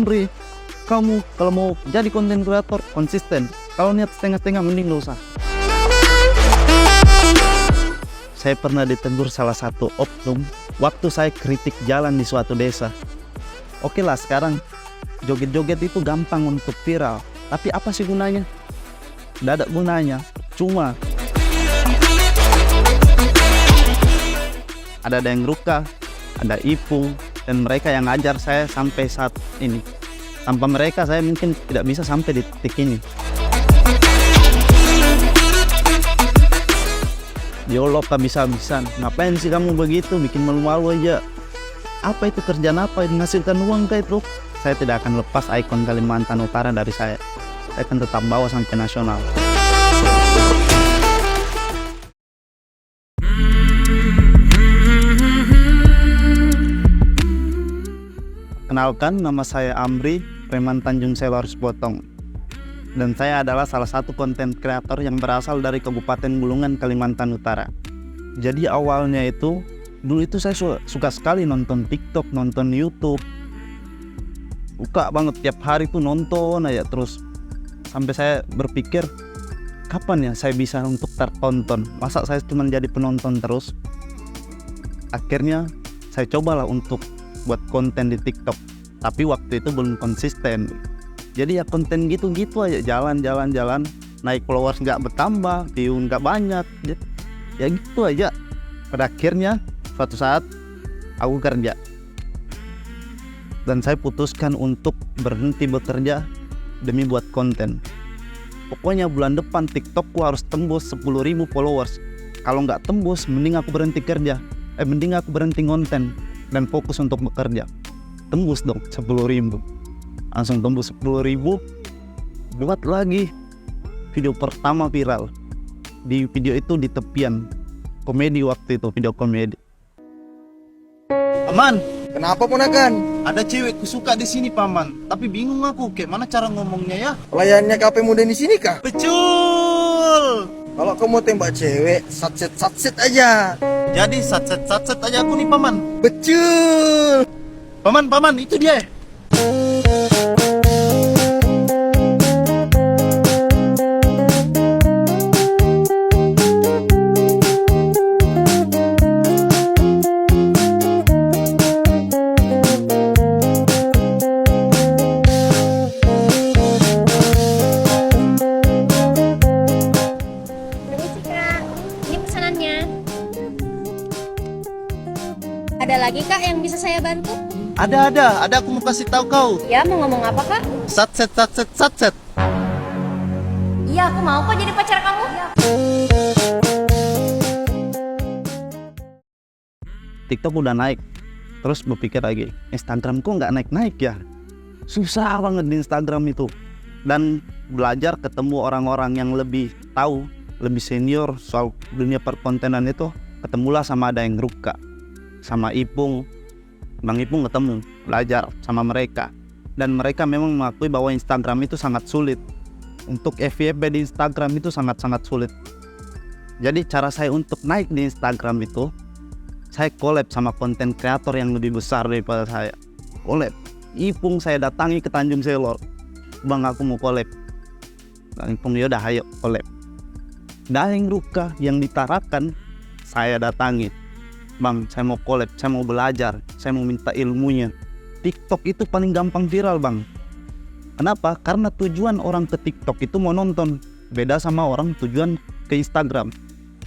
Amri, kamu kalau mau jadi konten kreator konsisten. Kalau niat setengah-setengah mending gak usah. Saya pernah ditegur salah satu oknum waktu saya kritik jalan di suatu desa. Oke lah, sekarang joget-joget itu gampang untuk viral, tapi apa sih gunanya? Tidak ada gunanya. Cuma ada yang Ruka, ada Ipung, dan mereka yang ngajar saya sampai saat ini. Tanpa mereka saya mungkin tidak bisa sampai di titik ini. Yolo bisa-bisan. Ngapain sih kamu begitu? Bikin malu-malu aja. Apa itu kerjaan apa? Menghasilkan uang kayak itu? Saya tidak akan lepas ikon Kalimantan Utara dari saya. Saya akan tetap bawa sampai nasional. Kenalkan, nama saya Amri, Preman Tanjung Selor Sepotong. Dan saya adalah salah satu konten kreator yang berasal dari Kabupaten Bulungan, Kalimantan Utara. Jadi awalnya itu, dulu itu saya suka sekali nonton TikTok, nonton YouTube. Suka banget, tiap hari tuh nonton aja terus. Sampai saya berpikir, kapan ya saya bisa untuk tertonton? Masa saya cuma jadi penonton terus? Akhirnya saya cobalah untuk buat konten di TikTok. Tapi waktu itu belum konsisten. Jadi ya konten gitu-gitu aja, jalan-jalan, naik followers nggak bertambah, view nggak banyak, ya gitu aja. Pada akhirnya suatu saat aku kerja dan saya putuskan untuk berhenti bekerja demi buat konten. Pokoknya bulan depan TikTokku harus tembus 10.000 followers. Kalau nggak tembus, mending aku berhenti kerja, mending aku berhenti konten dan fokus untuk bekerja. Tembus dong 10.000. Langsung tembus 10.000, buat lagi video pertama viral. Di video itu di tepian komedi, waktu itu video komedi. Paman, Kenapa ponakan? ada cewek kusuka di sini paman, tapi bingung aku kayak mana cara ngomongnya ya. Pelayannya KP muda di sini kah? Betul. Kalau kamu tembak cewek, satset aja. Jadi satset aja aku nih paman. Betul. Paman itu dia. Permisi Kak, ini pesanannya. Ada lagi Kak yang bisa saya bantu? Ada aku mau kasih tahu kau. Ya, mau ngomong apa Kak? Satset. Iya, aku mau kok jadi pacar kamu. TikTok udah naik, terus berpikir lagi, Instagramku nggak naik ya. Susah banget di Instagram itu. Dan belajar ketemu orang-orang yang lebih tahu, lebih senior soal dunia perkontenan itu. Ketemulah sama ada yang Ruka, sama Ipung, Bang Ipung ketemu, belajar sama mereka. Dan mereka memang mengakui bahwa Instagram itu sangat sulit. Untuk FYP di Instagram itu sangat-sangat sulit. Jadi cara saya untuk naik di Instagram itu, saya collab sama konten kreator yang lebih besar daripada saya. Collab. Ipung saya datangi ke Tanjung Selor. Bang, aku mau collab. Bang Ipung, yaudah ayo collab. Daeng Ruka yang ditarakan, saya datangi. Bang, saya mau collab, saya mau belajar, saya mau minta ilmunya. TikTok itu paling gampang viral bang. Kenapa? Karena tujuan orang ke TikTok itu mau nonton. Beda sama orang tujuan ke Instagram.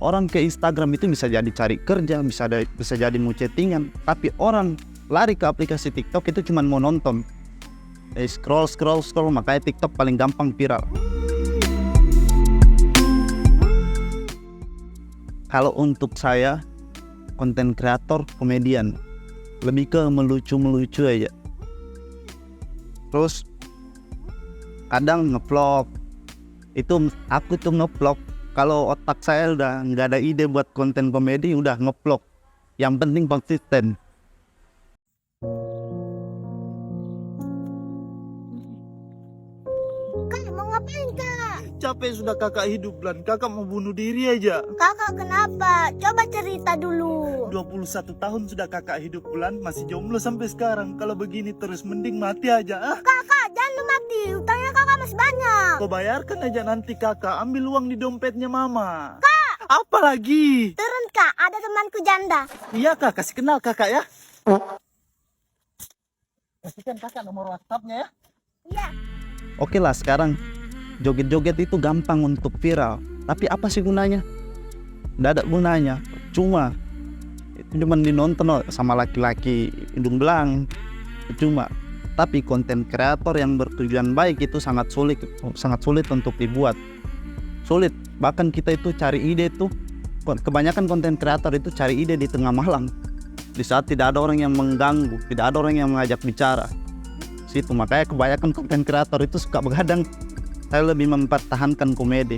Orang ke Instagram itu bisa jadi cari kerja, bisa jadi mau chattingan. Tapi orang lari ke aplikasi TikTok itu cuma mau nonton. Scroll, makanya TikTok paling gampang viral. Kalau untuk saya, konten kreator komedian, lebih ke melucu aja. Terus kadang ngevlog. Itu aku tuh ngevlog, kalau otak saya udah nggak ada ide buat konten komedi, udah ngevlog. Yang penting konsisten. Kak, mau ngapain kak? Capek sudah kakak hidup, Lan. Kakak mau bunuh diri aja. Kakak kenapa? Coba cerita dulu. 21 tahun sudah kakak hidup, Lan. Masih jomblo sampai sekarang. Kalau begini terus mending mati aja. Kakak, jangan mati. Utangnya kakak masih banyak. Kau bayarkan aja nanti kakak. Ambil uang di dompetnya mama. Kak! Apa lagi? Turun kak, ada temanku janda. Iya kak, kasih kenal kakak ya. Kasihkan kakak nomor WhatsApp-nya ya. Iya. Oke lah, sekarang joget-joget itu gampang untuk viral. Tapi apa sih gunanya? Nggak ada gunanya. Cuma dinonton sama laki-laki hidung belang. Cuma. Tapi konten kreator yang bertujuan baik itu sangat sulit untuk dibuat. Sulit. Bahkan kita itu cari ide tuh. Kebanyakan konten kreator itu cari ide di tengah malam. Di saat tidak ada orang yang mengganggu, tidak ada orang yang mengajak bicara. Situ makanya kebanyakan konten kreator itu suka begadang. Saya lebih mempertahankan komedi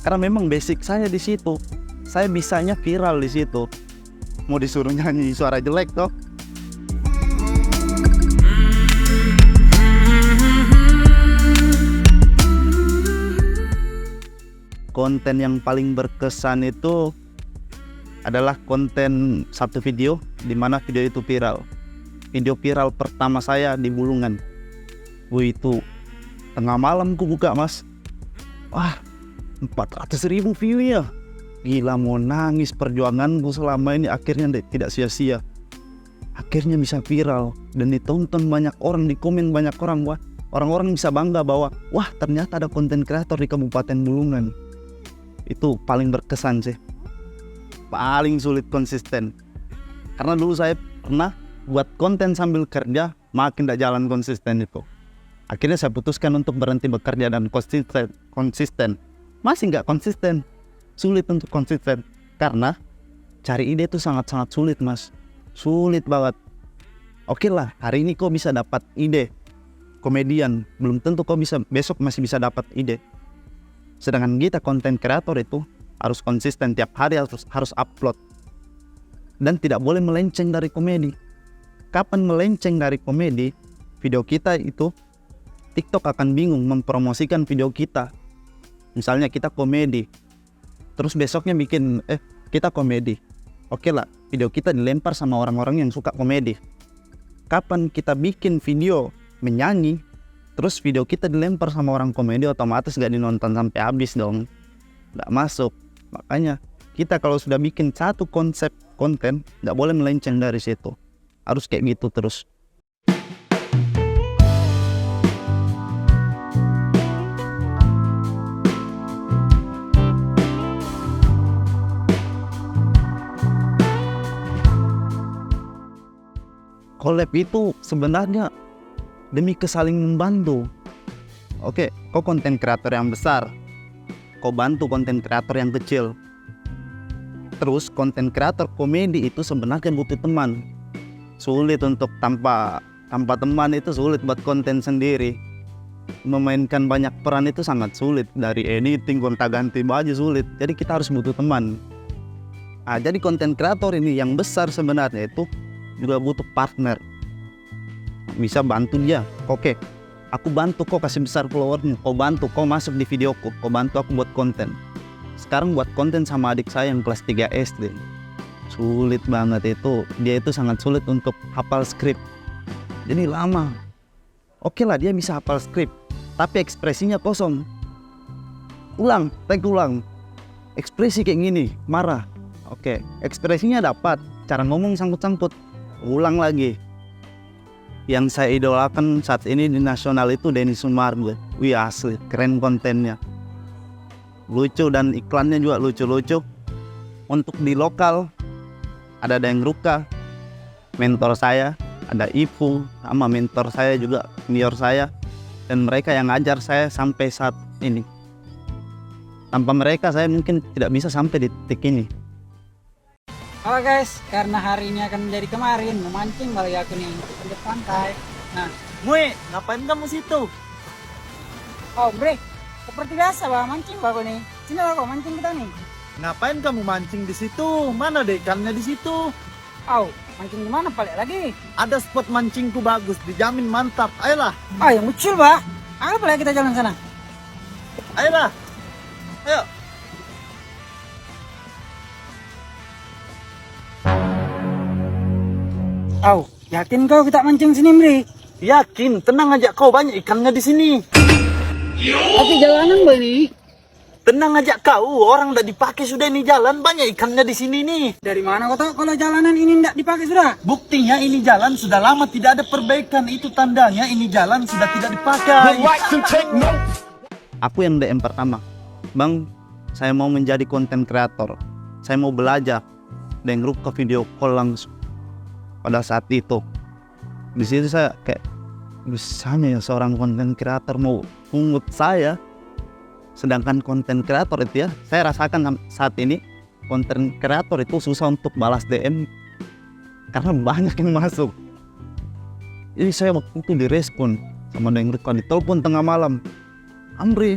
karena memang basic saya di situ. Saya bisanya viral di situ. Mau disuruh nyanyi suara jelek toh. Konten yang paling berkesan itu adalah konten satu video di mana video itu viral. Video viral pertama saya di Bulungan. Itu tengah malam ku buka mas. Wah 400.000 view ya. Gila mau nangis, perjuanganku selama ini akhirnya tidak sia-sia. Akhirnya bisa viral dan ditonton banyak orang, di komen banyak orang. Wah, orang-orang bisa bangga bahwa wah ternyata ada konten kreator di Kabupaten Bulungan. Itu paling berkesan sih. Paling sulit konsisten. Karena dulu saya pernah buat konten sambil kerja, makin tidak jalan konsisten itu. Akhirnya saya putuskan untuk berhenti bekerja dan konsisten. Masih nggak konsisten. Sulit untuk konsisten. Karena cari ide itu sangat-sangat sulit mas. Sulit banget. Oke lah, hari ini kau bisa dapat ide komedian. Belum tentu kau bisa besok masih bisa dapat ide. Sedangkan kita konten kreator itu harus konsisten. Tiap hari harus upload. Dan tidak boleh melenceng dari komedi. Kapan melenceng dari komedi, video kita itu TikTok akan bingung mempromosikan video kita. Misalnya kita komedi, terus besoknya bikin kita komedi. Oke lah, video kita dilempar sama orang-orang yang suka komedi. Kapan kita bikin video menyanyi, terus video kita dilempar sama orang komedi, otomatis gak dinonton sampai habis dong. Gak masuk. Makanya kita kalau sudah bikin satu konsep konten, gak boleh melenceng dari situ. Harus kayak gitu terus. Collab itu sebenarnya demi kesaling membantu. Oke, kau konten kreator yang besar, kau bantu konten kreator yang kecil. Terus konten kreator komedi itu sebenarnya butuh teman. Sulit untuk tanpa teman itu sulit buat konten sendiri. Memainkan banyak peran itu sangat sulit. Dari editing, gonta-ganti baju sulit. Jadi kita harus butuh teman. Jadi konten kreator ini yang besar sebenarnya itu juga butuh partner. Bisa bantu dia. Oke, aku bantu kau kasih besar followernya. Kau bantu kau masuk di videoku. Kau bantu aku buat konten. Sekarang buat konten sama adik saya yang kelas 3 SD. Sulit banget itu. Dia itu sangat sulit untuk hafal skrip. Jadi lama. Oke lah dia bisa hafal skrip, tapi ekspresinya kosong. Take ulang. Ekspresi kayak gini, marah. Oke, ekspresinya dapat. Cara ngomong sangkut-sangkut. Ulang lagi. Yang saya idolakan saat ini di nasional itu Denny Sumargo. Wih asli, keren kontennya. Lucu dan iklannya juga lucu-lucu. Untuk di lokal ada Dayang Ruka, mentor saya, ada Ipu, sama mentor saya juga, senior saya. Dan mereka yang ngajar saya sampai saat ini. Tanpa mereka saya mungkin tidak bisa sampai di titik ini. Halo guys, karena hari ini akan menjadi kemarin memancing balik aku nih ke pantai. Nah, Mue, ngapain kamu situ? oh bre, seperti biasa bah mancing bah aku nih. Sini lah kau mancing kita nih. Ngapain kamu mancing di situ? Mana deh ikannya di situ? Oh, mancing di mana balik lagi? Ada spot mancingku bagus, dijamin mantap. Ayolah, Ah, yang muncul bah. Ayo balik kita jalan sana. ayolah. Ayo. Au, yakin kau kita mancing sini, Mri? Yakin, tenang aja kau, banyak ikannya di sini. Tapi jalanan ini. Tenang aja kau, orang udah dipakai sudah ini jalan, banyak ikannya di sini nih. Dari mana kau tahu kalau jalanan ini tidak dipakai sudah? Buktinya ini jalan sudah lama tidak ada perbaikan, itu tandanya ini jalan sudah tidak dipakai. Aku yang DM pertama, Bang, saya mau menjadi konten kreator, saya mau belajar, dan grup ke video call langsung. Pada saat itu, di situ saya kayak, bisanya ya seorang konten kreator mau pungut saya. Sedangkan konten kreator itu ya, saya rasakan saat ini konten kreator itu susah untuk balas DM karena banyak yang masuk. Jadi saya waktu itu direspon sama yang di telepon tengah malam, Amri,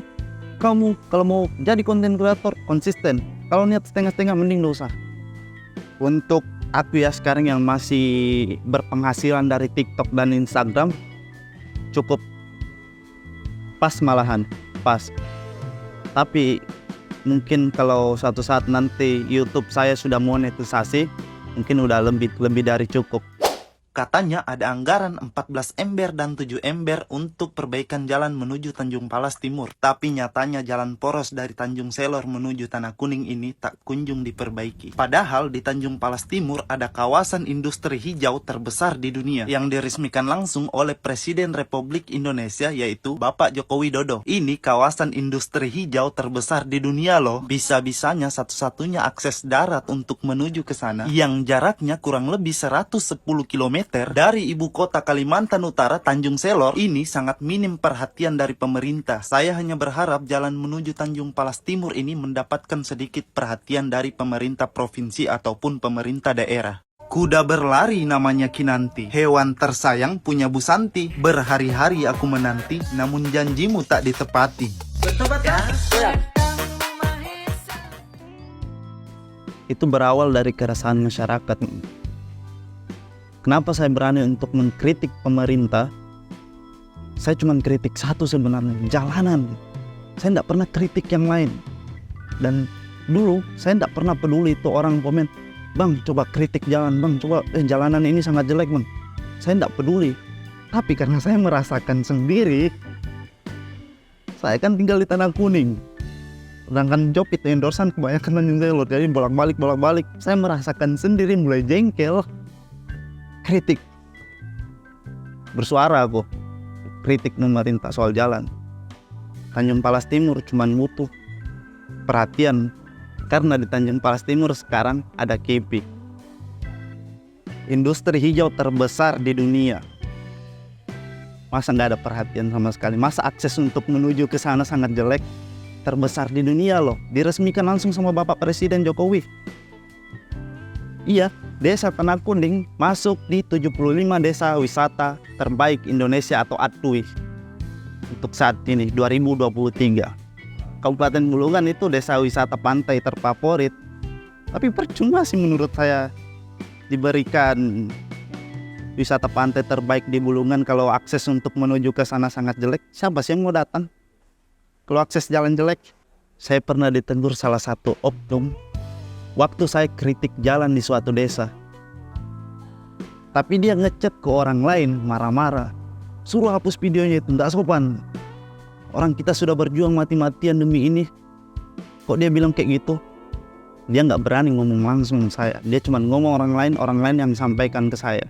kamu kalau mau jadi konten kreator konsisten, kalau niat setengah-setengah mending gak usah. Untuk aku ya sekarang yang masih berpenghasilan dari TikTok dan Instagram, cukup pas, malahan pas. Tapi mungkin kalau suatu saat nanti YouTube saya sudah monetisasi, mungkin udah lebih dari cukup. Katanya ada anggaran 14 ember dan 7 ember untuk perbaikan jalan menuju Tanjung Palas Timur. Tapi nyatanya jalan poros dari Tanjung Selor menuju Tanah Kuning ini tak kunjung diperbaiki. Padahal di Tanjung Palas Timur ada kawasan industri hijau terbesar di dunia yang diresmikan langsung oleh Presiden Republik Indonesia, yaitu Bapak Joko Widodo. Ini kawasan industri hijau terbesar di dunia loh. Bisa-bisanya satu-satunya akses darat untuk menuju ke sana yang jaraknya kurang lebih 110 km dari ibu kota Kalimantan Utara, Tanjung Selor. Ini sangat minim perhatian dari pemerintah. Saya hanya berharap jalan menuju Tanjung Palas Timur ini mendapatkan sedikit perhatian dari pemerintah provinsi ataupun pemerintah daerah. Kuda berlari namanya Kinanti, hewan tersayang punya Bu Santi. Berhari-hari aku menanti, namun janjimu tak ditepati. Bertobat ya? Itu berawal dari keresahan masyarakat. Kenapa saya berani untuk mengkritik pemerintah? Saya cuma kritik satu sebenarnya, jalanan. Saya tidak pernah kritik yang lain. Dan dulu saya tidak pernah peduli itu orang komen, Bang coba kritik jalan, Bang coba jalanan ini sangat jelek Bang. Saya tidak peduli. Tapi karena saya merasakan sendiri, saya kan tinggal di Tanah Kuning. Sedangkan job itu endorsan kebanyakan Tanjung Selor, jadi bolak-balik. Saya merasakan sendiri mulai jengkel. Kritik, bersuara aku kritik pemerintah soal jalan. Tanjung Palas Timur cuma butuh perhatian karena di Tanjung Palas Timur sekarang ada KP, industri hijau terbesar di dunia. Masa nggak ada perhatian sama sekali? Masa akses untuk menuju ke sana sangat jelek? Terbesar di dunia loh, diresmikan langsung sama Bapak Presiden Jokowi. Iya, Desa Tanah Kuning masuk di 75 desa wisata terbaik Indonesia atau ATWI untuk saat ini 2023. Kabupaten Bulungan itu desa wisata pantai terfavorit. Tapi percuma sih menurut saya diberikan wisata pantai terbaik di Bulungan kalau akses untuk menuju ke sana sangat jelek. Siapa sih yang mau datang kalau akses jalan jelek? Saya pernah ditegur salah satu oknum waktu saya kritik jalan di suatu desa. Tapi dia ngechat ke orang lain marah-marah, suruh hapus videonya, itu tidak sopan. Orang kita sudah berjuang mati-matian demi ini, kok dia bilang kayak gitu? Dia nggak berani ngomong langsung saya, dia cuma ngomong orang lain yang sampaikan ke saya.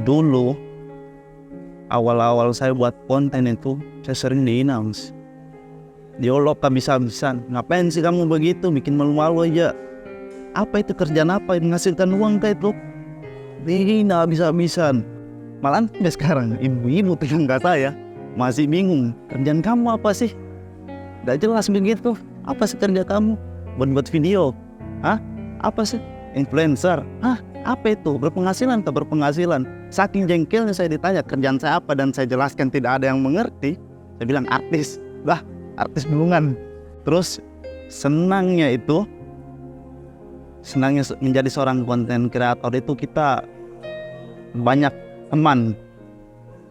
Dulu awal-awal saya buat konten itu, saya sering di-announce, diolok habis-habisan. Ngapain sih kamu begitu, bikin malu-malu aja. Apa itu kerjaan apa yang menghasilkan uang kayak itu? Dihina habis-habisan. Malah sampai sekarang ibu-ibu tetangga saya masih bingung, kerjaan kamu apa sih? Gak jelas begitu. Apa sih kerja kamu? Buat video? Hah? Apa sih? Influencer? Hah? Apa itu? Berpenghasilan tak berpenghasilan? Saking jengkelnya saya ditanya kerjaan saya apa dan saya jelaskan tidak ada yang mengerti. Saya bilang artis. Lah, artis Bulungan. Terus senangnya menjadi seorang konten kreator itu kita banyak teman.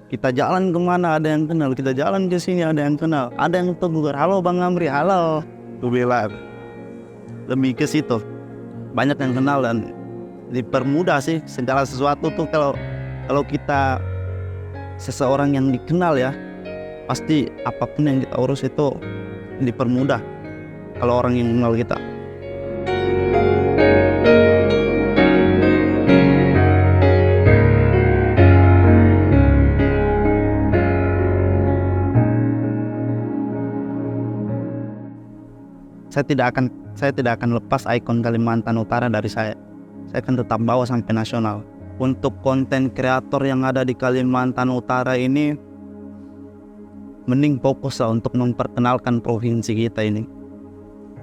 Kita jalan kemana ada yang kenal, kita jalan ke sini ada yang kenal, ada yang tegur, halo Bang Amri, halo. Gue bilang lebih ke situ, banyak yang kenal dan dipermudah sih segala sesuatu tuh kalau kita seseorang yang dikenal ya, pasti apapun yang kita urus itu dipermudah kalau orang yang kenal kita. Saya tidak akan lepas ikon Kalimantan Utara dari saya. Saya akan tetap bawa sampai nasional. Untuk konten kreator yang ada di Kalimantan Utara ini, mending fokus lah untuk memperkenalkan provinsi kita ini.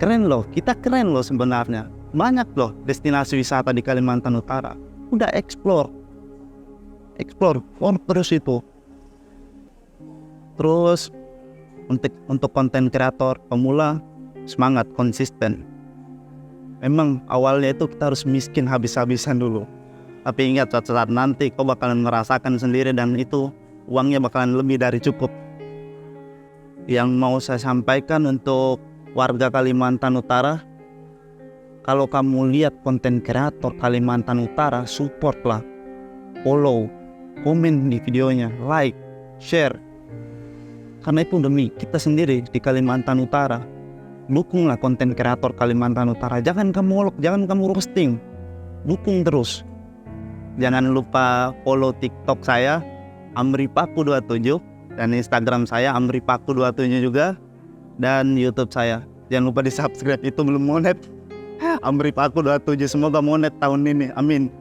Keren loh, kita keren loh sebenarnya. Banyak loh destinasi wisata di Kalimantan Utara. Udah explore terus itu. Terus untuk konten kreator pemula, semangat, konsisten. Memang awalnya itu kita harus miskin habis-habisan dulu. Tapi ingat, suatu saat nanti kau bakalan merasakan sendiri dan itu uangnya bakalan lebih dari cukup. Yang mau saya sampaikan untuk warga Kalimantan Utara, kalau kamu lihat konten kreator Kalimantan Utara, support lah, follow, komen di videonya, like, share. Karena itu demi kita sendiri di Kalimantan Utara. Dukunglah konten kreator Kalimantan Utara. Jangan kamu olok, jangan kamu roasting. Dukung terus. Jangan lupa follow TikTok saya amripaku27 dan Instagram saya amripaku27 juga, dan YouTube saya. Jangan lupa di subscribe, itu belum monet. Amripaku27, semoga monet tahun ini. Amin.